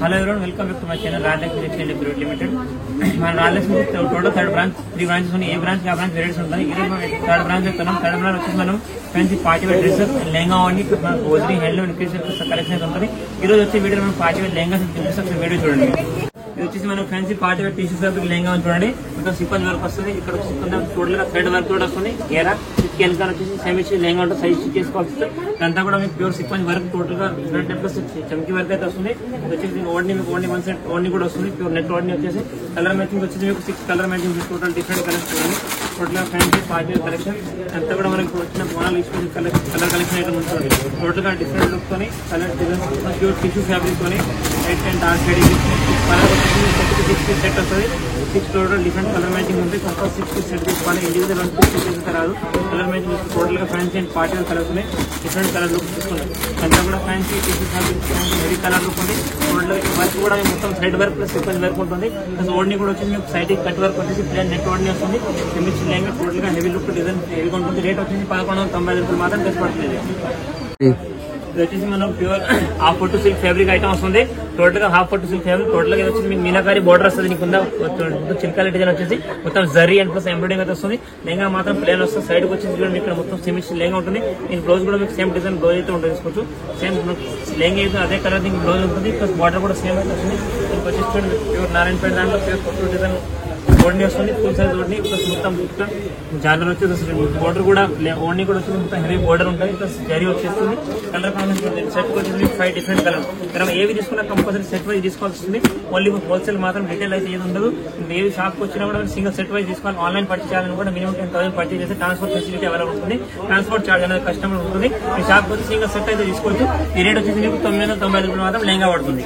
Hello everyone welcome back to my channel Rajalakshmi textile private limited. మన Rajalakshmi total third branch 3 branches ఉన్నాయి. ఏ branch ఆ branch varieties ఉంటాయి. ఇది థర్డ్ బ్రాంచ్ చెప్తున్నాం. థర్డ్ బ్రాంచ్ వచ్చేసి మనం fancy party wear dresses lehenga అని మన గోల్డీ హ్యాండ్లూమ్ ఇంక్రీస్ కలెక్షన్ ఉంటుంది. ఈ రోజు వచ్చే వీడియో మనం పార్టీ వేర్ లెహంగా చూపిస్తాం. వీడియో చూడండి. ఇది వచ్చేసి మనం fancy party wear t-shirt fabric lehenga చూడండి. మొత్తం సిక్వెన్స్ వర్క్ వస్తుంది. ఇక్కడ టోటల్ గా థ్రెడ్ వర్క్ కూడా వస్తుంది. గేరా వెనకాల వచ్చేసి సెమీ లెహంగా ఉంటుంది. సైజ్ చేసుకోవచ్చు. ఇదంతా కూడా మీకు ప్యూర్ సీక్వెన్స్ వర్క్ టోటల్ గా ప్లస్ చమ్కీ వర్క్ అయితే వస్తుంది. వచ్చేసి ఓన్లీ మీకు ఓన్లీ 1 సెట్ ఓన్లీ కూడా వస్తుంది. ప్యూర్ నెట్ ఓన్లీ వచ్చేసి కలర్ మ్యాచింగ్ వచ్చేసి మీకు 6 colour matching total different colours చూడండి. టోటల్ గా ఫ్యాన్సీ పార్టీ కలెక్షన్ అంతా కూడా మనకు వచ్చిన మోడల్ కలర్ కలెక్షన్ ఐటమ్ ఉంటుంది. టోటల్ గా డిఫరెంట్ లుక్ తోని colour design pure tissue fabric తోని light and dark shading colour వచ్చేసి 6 సెట్ వస్తుంది. 6 టోటల్ డిఫరెంట్ కలర్ మ్యాచింగ్ ఉంటుంది. కంపల్సరీ 6 సెట్ తీసుకోవాలి. ఇండివిజువల్ 1 పీస్ రాదు. కలర్ మ్యాచింగ్ టోటల్ గా ఫ్యాన్సీ అండ్ పార్టీ కలర్స్ ఉన్నాయి. డిఫరెంట్ కలర్ లుక్ తీసుకుంటాం. అంతా కూడా fancy tissue fabric heavy colour look ఉంది. టోటల్ వర్క్ కూడా మొత్తం thread work plus sequence work ఉంటుంది. ప్లస్ ఓడ్ని కూడా వచ్చేసి మీకు సైడ్ కట్ వర్క్ వచ్చేసి ప్లేన్ నెట్ ఓడ్ని వస్తుంది. సెమిచ్ లెహంగా టోటల్ గా హెవీ లుక్ డిజైన్ హెవీగా ఉంటుంది. రేట్ వచ్చేసి 1190 రూపాయలు మాత్రం తెచ్చుకోవట్లేదు. ఇది వచ్చేసి మనం pure half foot silk fabric item వస్తుంది. టోటల్ గా half foot silk fabric total గా వచ్చేసి మీకు మీనాకారి బోర్డర్ వస్తుంది. నీకు చిల్కాల డిజైన్ వచ్చేసి మొత్తం జరీ అండ్ ప్లస్ ఎంబ్రాయిడింగ్ అయితే వస్తుంది. లెహంగా మాత్రం ప్లేన్ వస్తుంది. సైడ్ వచ్చేసి చూడండి ఇక్కడ మొత్తం సెమిచ్ లెహంగా ఉంటుంది. దీని బ్లౌజ్ కూడా మీకు సేమ్ డిజైన్ బ్లౌజ్ అయితే ఉంటుంది. తీసుకోవచ్చు. సేమ్ లెహంగా అయితే అదే కలర్ దీనికి బ్లౌజ్ ఉంటుంది. ప్లస్ బార్డర్ కూడా సేమ్ అయితే వస్తుంది. దీనికి వచ్చేసి చూడండి ప్యూర్ నారాయణపేట దాంట్లో ప్యూర్ ఫుట్ డిజైన్ ఓడ్ని వస్తుంది. ఫుల్ సైజ్ ఓడ్ని ప్లస్ మొత్తం జాలర్ వచ్చేసి బోర్డర్ కూడా ఓడ్ని కూడా వచ్చి మొత్తం హెవీ బోర్డర్ ఉంటుంది. ప్లస్ జరీ వచ్చేస్తుంది. కలర్ కాంబినేషన్ సెట్ వచ్చేసి 5 డిఫరెంట్ కలర్. మనం ఏవి తీసుకున్నా కంపల్సరీ సెట్ వైజ్ తీసుకోవాల్సి వస్తుంది. ఓన్లీ హోల్సేల్ మాత్రం రిటైల్ అయితే ఏది ఉండదు. ఏవి షాప్కి వచ్చినా కూడా సింగిల్ సెట్ వైజ్ తీసుకోవాలి. ఆన్లైన్ పర్చేస్ చేయాలని కూడా మినిమం 10,000 పర్చేస్ చేస్తే ట్రాన్స్పోర్ట్ ఫెసిలిటీ అవైలబుల్ ఉంటుంది. ట్రాన్స్పోర్ట్ చార్జ్ అనేది కస్టమర్ ఉంటుంది. మీ షాప్కి వచ్చి సింగిల్ సెట్ అయితే తీసుకోవచ్చు. ఈ రేట్ వచ్చేసి మీకు 990 రూపాయలు మాత్రం లెహంగా పడుతుంది.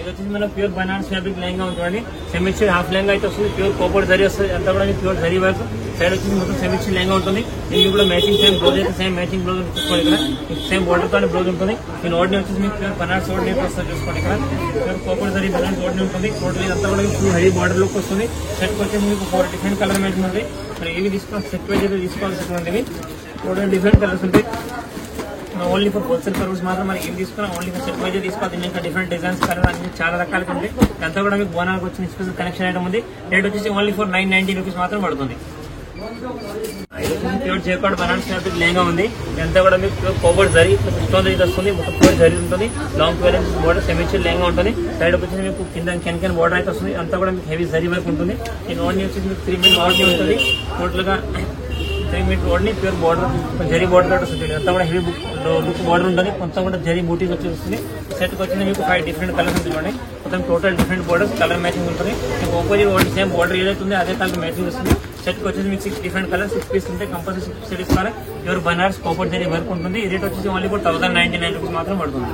ఇది వచ్చేసి మనం ప్యూర్ బనారస్ ఫ్యాబ్రిక్ లెహంగా ఉంటుంది. సెమిచ్ హాఫ్ లెహంగా అయితే వస్తుంది. ప్యూర్ కోపర్ జరీ వస్తుంది. అంతా కూడా ప్యూర్ జరీ వర్క్. సైడ్ వచ్చేసి మొత్తం సెమిచ్ లెహంగా ఉంటుంది. దీనికి కూడా మ్యాచింగ్ సేమ్ బ్లౌజ్ అయితే సేమ్ మ్యాచింగ్ బ్లౌజ్ చూసుకోండి. ఇక్కడ సేమ్ బోర్డర్ తోనే బ్లౌజ్ ఉంటుంది. దీని ఓడ్ని వచ్చేసి మీకు ప్యూర్ బనారస్ ఓడ్ని వస్తుంది. చూసుకోండి. ఇక్కడ ప్యూర్ కోపర్ జరీ బనారస్ ఓడ్ని ఉంటుంది. టోటల్ ఇదంతా కూడా ఫుల్ హెవీ బార్డర్ లుక్ వస్తుంది. సెట్ వచ్చేసి మీకు 4 డిఫరెంట్ కలర్ మ్యాచింగ్ ఉంది. మరి ఏవి తీసుకోవాలి సెట్ వైజ్ అయితే తీసుకోవాల్సినటువంటివి టోటల్ డిఫరెంట్ కలర్స్ ఉంటాయి. ఓన్లీ ఫర్ హోల్సేల్ పర్పస్ మాత్రం మనం ఏం తీసుకున్నా ఓన్లీ ఫర్ సెట్ వైజ్ తీసుకోవాలి. దీని ఇంకా డిఫరెంట్ డిజైన్స్ కలర్ అన్ని చాలా రకాలుగా ఉంది. అంతా కూడా మీకు బోనాలకు వచ్చిన స్పెషల్ కనెక్షన్ ఐటమ్ ఉంది. రేట్ వచ్చేసి ఓన్లీ ఫర్ 990 రూపీస్ మాత్రం పడుతుంది. Pure jacquard Banaras fabric lehenga ఉంది. ఇదంతా కూడా మీకు ప్యూర్ కోబర్ జరీ స్టోన్ జరీ వస్తుంది. మొత్తం ప్యూర్ జరీ ఉంటుంది. లాంగ్ క్లియరెన్స్ బోర్డర్ సెమిచర్ లెహంగా ఉంటుంది. సైడ్ వచ్చేసి మీకు కింద కెన్ బోర్డర్ అయితే వస్తుంది. అంతా కూడా మీకు హెవీ జరీ వర్క్ ఉంటుంది. దీని ఓన్లీ వచ్చేసి మీకు 3 మీటర్ ఓన్లీ ఉంటుంది. టోటల్ గా 3 metre only pure border zari border కూడా వస్తుంది. అంతా కూడా హెవీ బుక్ బోర్డర్ ఉంటుంది. మొత్తం కూడా జరీ బూటీస్ వచ్చేస్తుంది. సెట్ వచ్చి మీకు 5 డిఫరెంట్ కలర్స్ ఉంటుంది. మొత్తం total different borders colour matching ఉంటుంది. మీకు ఆపోజిట్ ఓన్లీ సేమ్ బోర్డర్ ఏదైతే ఉంది అదే కలర్ మ్యాచింగ్ వస్తుంది. సెట్ వచ్చేసి మీకు 6 డిఫరెంట్ కలర్స్ 6 పీస్ ఉంటాయి. కంపల్సరీ 6 సెట్ ఇస్తారు. Pure Banaras Cooper zari work ఉంటుంది. ఈ రేట్ వచ్చేసి ఓన్లీ 1099 రూపీస్ మాత్రం పడుతుంది.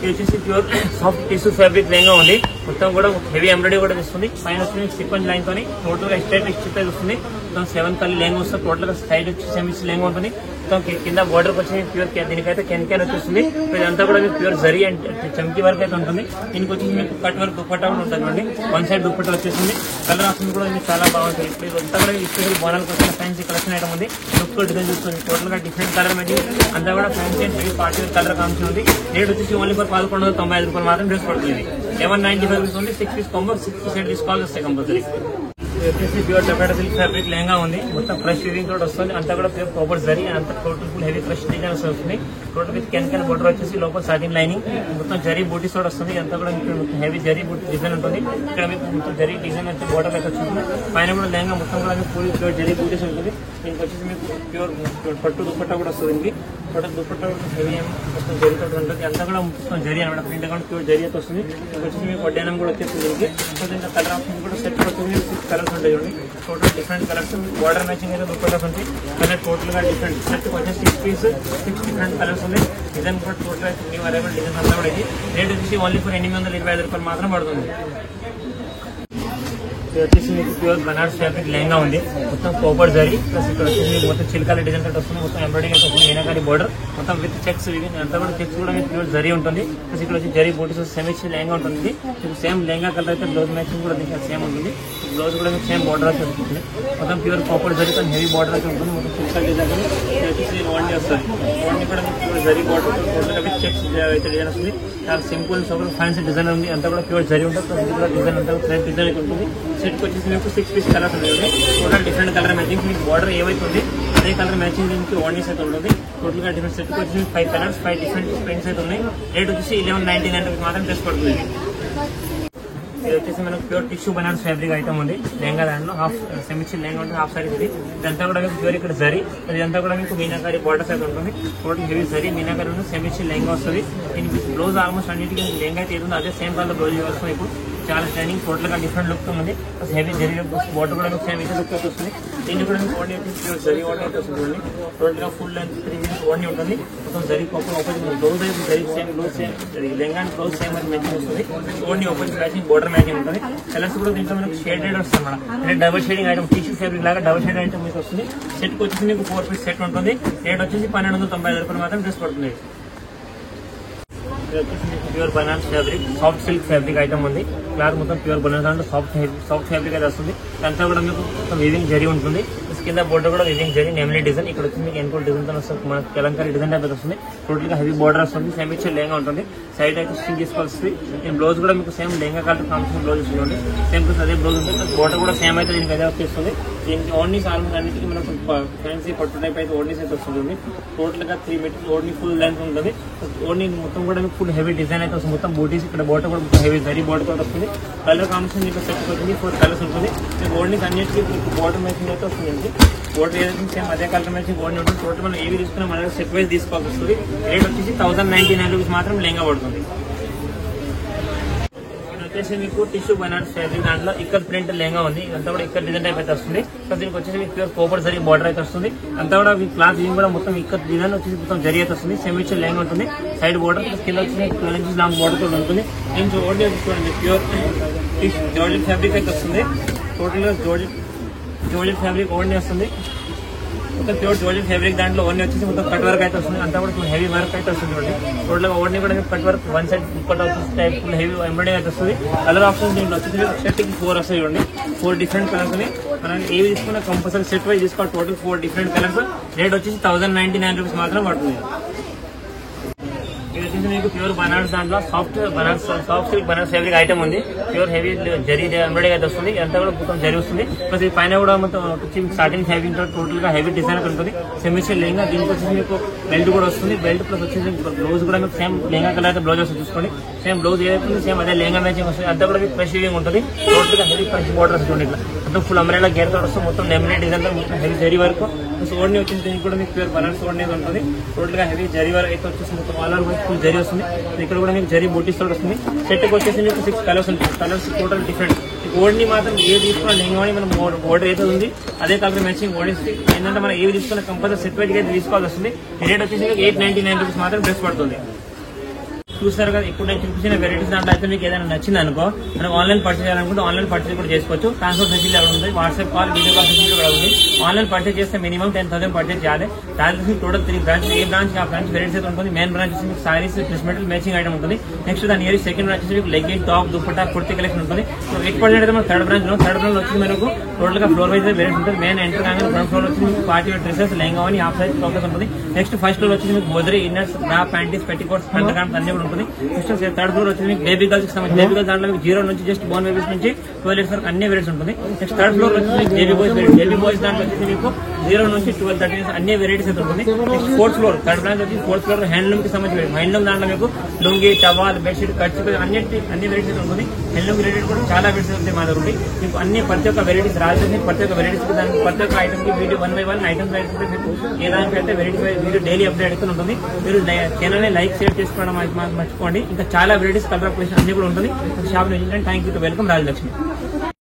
ఇది వచ్చేసి pure soft tissue fabric lehenga ఉంది. మొత్తం కూడా హెవీ ఎంబ్రాయిడరీ కూడా వస్తుంది. పైన వచ్చి సీక్వెన్స్ లైన్ తోని టోటల్ గా స్ట్రైట్ స్టిచ్ అయితే వస్తుంది. మొత్తం 7 కలర్ లెహంగా వస్తుంది. టోటల్ గా సైడ్ వచ్చి సెమిస్ లెహంగా ఉంటుంది. మొత్తం కింద బోర్డర్ వచ్చి ప్యూర్ దీనికైతే కెన్ వచ్చేస్తుంది. ఇదంతా కూడా మీకు ప్యూర్ జరీ అండ్ చమ్కీ వర్క్ అయితే ఉంటుంది. దీనికి వచ్చి మీకు కట్ వర్క్ దుప్పట్టా కూడా ఉంటుంది. 1 సైడ్ దుప్పట్టా వచ్చేసింది. కలర్ ఆప్షన్ కూడా మీకు చాలా బాగుంటుంది. ఇదంతా కూడా స్పెషల్ బోనాలకు వచ్చిన ఫ్యాన్సీ కలెక్షన్ ఐటమ్ ఉంది. లుక్ డిజైన్ చూస్తుంది. టోటల్ గా డిఫరెంట్ కలర్ మ్యాచింగ్ అంతా కూడా fancy and heavy party colour combination ఉంది. రేట్ వచ్చేసి ఓన్లీ ఫర్ 1195 రూపాయలు మాత్రం డ్రెస్ పడుతుంది. 1195 రూపీస్ ఉంది. 6 పీస్ కాంబో 6 సెట్ తీసుకోవాలి వస్తాయి కంపల్సరీ. వచ్చేసి pure tomato silk fabric lehenga ఉంది. మొత్తం ఫ్రెష్ వీవింగ్ తోటి వస్తుంది. అంతా కూడా ప్యూర్ కోపర్ జరీ అంతా total full heavy fresh designs వస్తుంది. టోటల్ విత్ కెన్ బోర్డర్ వచ్చేసి లోపల సాటిన్ లైనింగ్ మొత్తం జరీ బూటీస్ తోటి వస్తుంది. అంతా కూడా హెవీ జరీ బూటీ డిజైన్ ఉంటుంది. ఇక్కడ మీకు మొత్తం జరీ డిజైన్ అయితే బోర్డర్ అయితే వచ్చింది. పైన కూడా లెహంగా మొత్తం కూడా మీకు ఫుల్ ప్యూర్ జరీ బూటీస్ ఉంటుంది. దీనికి వచ్చేసి మీకు ప్యూర్ పట్టు దుప్పట్టా కూడా వస్తుంది. దీనికి టోటల్ దుప్పట్టా హెవీ మొత్తం జరీ తోటి ఉంటుంది. అంతా కూడా మొత్తం జరీ అనమాట. ప్రింట్ కూడా ప్యూర్ జరీ అయితే వస్తుంది. వచ్చేసి మీకు వడ్డానం కూడా వచ్చేసి దీనికి దీంట్లో కలర్ ఆప్షన్ కూడా సెట్ వచ్చేసి 6 కలర్స్ ఉంటాయి. చూడండి total different colours border matching అయితే దుప్పటాస్ ఉంటాయి. కలర్ టోటల్ గా డిఫరెంట్ సెట్ వచ్చేసి 6 పీస్ 6 డిఫరెంట్ కలర్స్ ఉన్నాయి. డిజైన్ కూడా టోటల్ అవైలబుల్ డిజైన్ అంతా కూడా ఇది. రేట్ వచ్చేసి ఓన్లీ ఫర్ 825 రూపాయలు మాత్రం పడుతుంది. ఇది వచ్చేసి మీకు ప్యూర్ బనారస్ ఫ్యాబ్రిక్ లెహంగా ఉంది, మొత్తం కోపర్ జరీ ప్లస్ ఇక్కడ వచ్చేసి మీకు మొత్తం చిల్కాల డిజైన్ కట్ వస్తుంది, మొత్తం ఎంబ్రాయిడింగ్ వస్తుంది, మీనాకారి బోర్డర్ మొత్తం విత్ చెక్స్, ఇవి అంతా కూడా చెక్స్ కూడా మీకు ప్యూర్ జరీ ఉంటుంది. ప్లస్ ఇక్కడ వచ్చి జరీ బూటీస్ సెమిచ్ లెహంగా ఉంటుంది. మీకు సేమ్ లెహంగా కలర్ అయితే బ్లౌజ్ మ్యాచింగ్ కూడా దీనికి సేమ్ ఉంటుంది. బ్లౌజ్ కూడా మీకు సేమ్ బోర్డర్ అయితే ఉంటుంది, మొత్తం ప్యూర్ కోపర్ జరీ కానీ హెవీ బోర్డర్ అయితే ఉంటుంది, మొత్తం చిల్కాల డిజైన్ వచ్చేసి ఓన్లీ వస్తుంది. ఓన్లీ కూడా మీకు ప్యూర్ జరీ బోర్డర్ టోటల్గా విత్ చెక్స్ అయితే డిజైన్ వస్తుంది. చాలా సింపుల్ సూపర్ ఫ్యాన్సీ డిజైన్ ఉంది, అంతా కూడా ప్యూర్ జరీ ఉంటుంది. ప్లస్ కూడా డిజైన్ అంతా ఫ్రంట్ డిజైన్ అయితే ఉంటుంది. సెట్కి వచ్చేసి మీకు 6 పీస్ కలర్స్ ఉంటుంది, టోటల్ డిఫరెంట్ కలర్ మ్యాచింగ్. మీకు బార్డర్ ఏవైతుంది అదే కలర్ మ్యాచింగ్ దీనికి ఓన్లీస్ అయితే ఉంటుంది. టోటల్గా డిఫరెంట్ సెట్కి వచ్చి 5 కలర్స్ 5 డిఫరెంట్ ప్రింట్స్ అయితే ఉన్నాయి. రేట్ వచ్చేసి 1199 మాత్రం డ్రెస్ పడుతుంది. ఇది వచ్చేసి మనకు pure tissue Banaras fabric item ఉంది, లెహంగా దాంట్లో హాఫ్ సెమిచ్ లెహంగా ఉంటుంది, హాఫ్ సారీ ఇది. ఇదంతా కూడా మీకు ప్యూర్ ఇక్కడ జరీ, ఇదంతా కూడా మీకు మీనాకారి బార్డర్స్ అయితే ఉంటుంది. టోటల్ హెవీ జరీ మీనాకారి ఉంటుంది, సెమిచ్ లెహంగా వస్తుంది. దీనికి బ్లౌజ్ ఆల్మోస్ట్ అన్నిటికీ లెహంగా అయితే ఏదో అదే సేమ్ కలర్ బ్లౌజ్ వస్తుంది. ఇప్పుడు చాలా షైనింగ్ టోటల్ గా డిఫరెంట్ లుక్ ఉంది. హెవీ జరీ బార్డర్ కూడా మీకు సేమ్ ఇదే లుక్ అయితే వస్తుంది. దీన్ని కూడా మీకు ఓన్లీ ప్యూర్ జరీ ఓన్లీ అయితే వస్తుంది. టోటల్ గా ఫుల్ లెంత్ 3 ఇంచెస్ ఓన్లీ ఉంటుంది, మొత్తం జరీ ఓపెన్ బ్లౌజ్ అయితే zari same blouse same lehenga blouse same అది మ్యాచింగ్ వస్తుంది. Only open matching border matching ఉంటుంది. కలర్స్ కూడా దీంట్లో మనకు షేడెడ్ వస్తుంది మేడం, అంటే double shading item tissue fabric లాగా డబుల్ షేడ్ ఐటమ్ మీకు వస్తుంది. సెట్కి వచ్చేసి మీకు 4 పీస్ సెట్ ఉంటుంది. రేట్ వచ్చేసి 1295 రూపాయలు మాత్రం డ్రెస్ పడుతుంది. Pure Banaras fabric soft silk fabric item ఉంది. క్లాత్ మొత్తం ప్యూర్ బనారస్ అంటే సాఫ్ట్ ఫ్యాబ్రిక్ అయితే వస్తుంది. అంతా కూడా మీకు మొత్తం వీవింగ్ జరీ ఉంటుంది. కింద బోర్డర్ కూడా వీవింగ్ జరీ నెమ్లీ డిజైన్, ఇక్కడ వచ్చి మీకు ఎన్కోల్ డిజైన్ తో వస్తుంది, మన కలంకారీ డిజైన్ టైప్ వస్తుంది. టోటల్ గా హెవీ బోర్డర్ వస్తుంది, సెమిచ్ లెహంగా ఉంటుంది. సైడ్ అయితే స్టింగ్ తీసుకోవాల్సి. దీని బ్లౌజ్ కూడా మీకు same lehenga colour combination blouse ఇస్తుంది, సేమ్ ప్లస్ అదే బ్లౌజ్ ఉంటుంది. బోర్డర్ కూడా సేమ్ అయితే దీనికి అదే వచ్చేస్తుంది. దీనికి ఓన్లీస్ ఆల్మోస్ట్ అన్నిటికీ మనకు ఫ్యాన్సీ పట్టు టైప్ అయితే ఓన్లీస్ అయితే వస్తుంది. టోటల్ గా 3 మీటర్స్ ఓన్లీ ఫుల్ లెంత్ ఉంటుంది. ఓన్లీ మొత్తం కూడా మీకు ఫుల్ హెవీ డిజైన్ అయితే వస్తుంది. మొత్తం బూటీస్ ఇక్కడ బోర్డర్ కూడా మొత్తం హెవీ జరీ బోర్డర్ కూడా వస్తుంది. కలర్ కాంబినేషన్ మీకు సెట్ వచ్చింది 4 కలర్స్ ఉంటుంది. మీకు ఓన్లీ అన్నిటికీ బోర్డర్ మ్యాచింగ్ అయితే వస్తుంది. బోర్డర్ ఏదైతే సేమ్ అదే కలర్ మ్యాచింగ్ ఓన్లీ ఉంటుంది. టోటల్ మనం ఏవి తీసుకున్నా మన సెట్ వైజ్ తీసుకోవాల్సి వస్తుంది. రేట్ వచ్చేసి 1099 రూపీస్ మాత్రం లెహంగా పడుతుంది. వచ్చేసి మీకు టిష్యూ బనారస్ ఫ్యాబ్రిక్ దాంట్లో ఇక్కడ ప్రింట్ లెహంగా ఉంది, అంతా కూడా ఇక్కడ డిజైన్ టైప్ అయితే వస్తుంది. సో దీనికి వచ్చేసి మీకు ప్యూర్ కోపర్ జరీ బార్డర్ అయితే వస్తుంది. అంతా కూడా మీ క్లాత్ ఇది కూడా మొత్తం ఇక్కడ డిజైన్ వచ్చేసి మొత్తం జరీ అయితే వస్తుంది. సెమిచ్ లెహంగా ఉంటుంది, సైడ్ బోర్డర్ కింద వచ్చి 12 ఇంచెస్ లాంగ్ బోర్డర్ కూడా ఉంటుంది. దీనికి ఓన్లీ చూడండి ప్యూర్ జార్జెట్ ఫ్యాబ్రిక్ అయితే వస్తుంది. టోటల్ గా జార్జెట్ ఫ్యాబ్రిక్ ఓన్లీ వస్తుంది, మొత్తం ప్యూర్ జార్జెట్ ఫ్యాబ్రిక్. దాంట్లో ఓన్లీ వచ్చేసి మొత్తం కట్ వర్క్ అయితే వస్తుంది, అంతా కూడా హెవీ వర్క్ అయితే వస్తుంది. టోటల్ గా ఓన్లీ కూడా cut work one side cut అవుతుంది టైప్ ఫుల్ హెవీ ఎంబ్రాయిడింగ్ అయితే వస్తుంది. కలర్ ఆప్షన్స్ దీంట్లో వచ్చేసి షర్ట్ కి 4 వస్తాయి చూడండి, 4 డిఫరెంట్ కలర్స్ ఉన్నాయి. మనం ఏవి తీసుకున్నా కంపల్సరీ సెట్ వైజ్ తీసుకోవాలి. Total 4 different colours. రేట్ వచ్చేసి 1099 రూపీస్ మాత్రం పడుతుంది. ఇది వచ్చేసి మీకు ప్యూర్ బనారస్ దాంట్లో soft silk Banaras fabric item ఉంది. ప్యూర్ హెవీ జరీ ఎంబ్రాయిడింగ్ అయితే వస్తుంది, అంతా కూడా మొత్తం జరీ వస్తుంది. ప్లస్ ఈ పైన కూడా మొత్తం స్టార్టింగ్ ఫ్యాబ్రిక్ టోటల్ గా హెవీ డిజైన్ ఉంటుంది. సెమిచర్ లెహంగా, దీనికి వచ్చేసి మీకు బెల్ట్ కూడా వస్తుంది. బెల్ట్ ప్లస్ వచ్చేసి బ్లౌజ్ కూడా మీకు సేమ్ లెహంగా కలర్ అయితే బ్లౌజ్ వస్తుంది. చూసుకోండి సేమ్ బ్లౌజ్ ఏదైతే సేమ్ అదే లెహంగా మ్యాచింగ్ వస్తుంది. అంతా కూడా మీకు ఫ్రెష్ వీవింగ్ ఉంటుంది. టోటల్ గా హెవీ ఫ్రెష్ బోర్డర్ వస్తుంది. ఇట్లా మొత్తం ఫుల్ అంబ్రెల్లా గేర్ తో వస్తుంది. మొత్తం నెమ్లీ డిజైన్ తో మొత్తం హెవీ జరీ వరకు ఓన్లీ వచ్చింది. దీనికి కూడా మీకు ప్యూర్ బనారస్ ఓన్లీ ఉంటుంది. టోటల్ గా హెవీ జరీ వరకు అయితే వచ్చేసి మొత్తం ఆల్ ఓవర్ ఫుల్ జరీ వస్తుంది. ఇక్కడ కూడా మీకు జరీ బూటీస్ తోటి వస్తుంది. సెట్కి వచ్చేసి మీకు 6 కలర్స్ ఉంటుంది. Colours total different. ఓన్లీ మాత్రం ఏవి తీసుకున్నా లెహంగా మనం బోర్డర్ అయితే ఉంది అదే కలర్ మ్యాచింగ్ ఓడిస్తే ఏంటంటే మనం ఏవి తీసుకున్న కంపల్సరీ సెట్ వైజ్ అయితే తీసుకోవాల్సి వస్తుంది. రేట్ వచ్చేసి 899 రూపీస్ మాత్రం డ్రెస్ పడుతుంది. చూస్తారు కదా, ఇప్పుడు నేను చూపించిన వెరైటీస్ దాంట్లో అయితే మీకు ఏదైనా నచ్చింది అనుకో, మనం ఆన్లైన్ పర్చేస్ చేయాలనుకుంటే ఆన్లైన్ పర్చేస్ కూడా చేసుకోవచ్చు. ట్రాన్స్పోర్ట్ ఫెసిలిటీ అక్కడ ఉంది, WhatsApp call, video call facility కూడా ఉంది. ఆన్లైన్ పర్చేస్ చేస్తే మినిమం 10,000 పర్చేస్ చేయాలి. దాని టోటల్ 3 బ్రాంచ్, ఏ బ్రాంచ్ ఆ బ్రాంచ్ వెరైటీస్ అయితే ఉంటుంది. మెయిన్ బ్రాంచ్ వచ్చి మీకు saris, dress material matching item ఉంటుంది. నెక్స్ట్ దాని నియర్ సెకండ్ బ్రాంచ్ వచ్చి మీకు legging, top, dupatta, kurti collection ఉంటుంది. సో 8% అయితే మన థర్డ్ బ్రాంచ్ వచ్చి మనకు టోటల్ గా ఫ్లోర్ వైజ్ వెరైటీస్ ఉంటుంది. మెయిన్ ఎంటర్ కానీ గ్రౌండ్ ఫ్లోర్ వచ్చి మీకు పార్టీ వేర్ డ్రెసెస్, లెహంగా అని హాఫ్ సైజ్ ఫోకస్ ఉంటుంది. నెక్స్ట్ ఫస్ట్ ఫ్లోర్ వచ్చి మీకు బొదరి, ఇన్నర్స్, బ్రా, ప్యాంటీస్, పెట్టికోట్స్, అండర్గార్మెంట్స్ అన్ని కూడా ఉంటుంది. నెక్స్ట్ థర్డ్ ఫ్లోర్ వచ్చి మీకు బేబీ గర్ల్స్ సంబంధించి బేబీ గర్ల్స్ దాంట్లో మీకు 0 నుంచి జస్ట్ బోర్న్ బేబీస్ నుంచి 12 ఇయర్స్ వరకు అన్ని వెరైటీస్ ఉంటుంది. నెక్స్ట్ థర్డ్ ఫ్లోర్ వచ్చి మీకు బేబీ బాయ్స్ దాంట్లో వచ్చి మీకు 0 నుంచి 12, 13 ఇయర్స్ అన్ని వెరైటీస్ అయితే ఉంటుంది. Next fourth floor, third branch వచ్చి ఫోర్త్ ఫ్లోర్ హ్యాండ్లూమ్ కి సంబంధించి హ్యాండ్లూమ్ దాంట్లో మీకు లుంగి, టవాల్, బెడ్షీట్, కట్స్ అన్ని వెరైటీస్ ఉంటుంది. హ్యాండ్లూమ్ రిలేటెడ్ కూడా చాలా వెరైటీస్ ఉంటాయి మా దగ్గర. మీకు అన్ని ప్రతి ఒక్క వెరైటీస్ రాజధాని ప్రతి ఒక్క వెరైటీస్ దానికి ప్రతి ఒక్క ఐటమ్ కి వీడియో 1 by 1 ఐటమ్స్ మీకు ఏ దానికైతే వెరైటీ వీడియో డైలీ అప్డేట్ అయితే ఉంటుంది. మీరు ఛానల్ ని లైక్, షేర్ చేసుకోవడం మర్చిపోండి. ఇంకా చాలా వెరైటీస్ కలర్ అప్లికేషన్ అన్ని కూడా ఉంటుంది. షాప్ నుంచి thank you to welcome Rajalakshmi.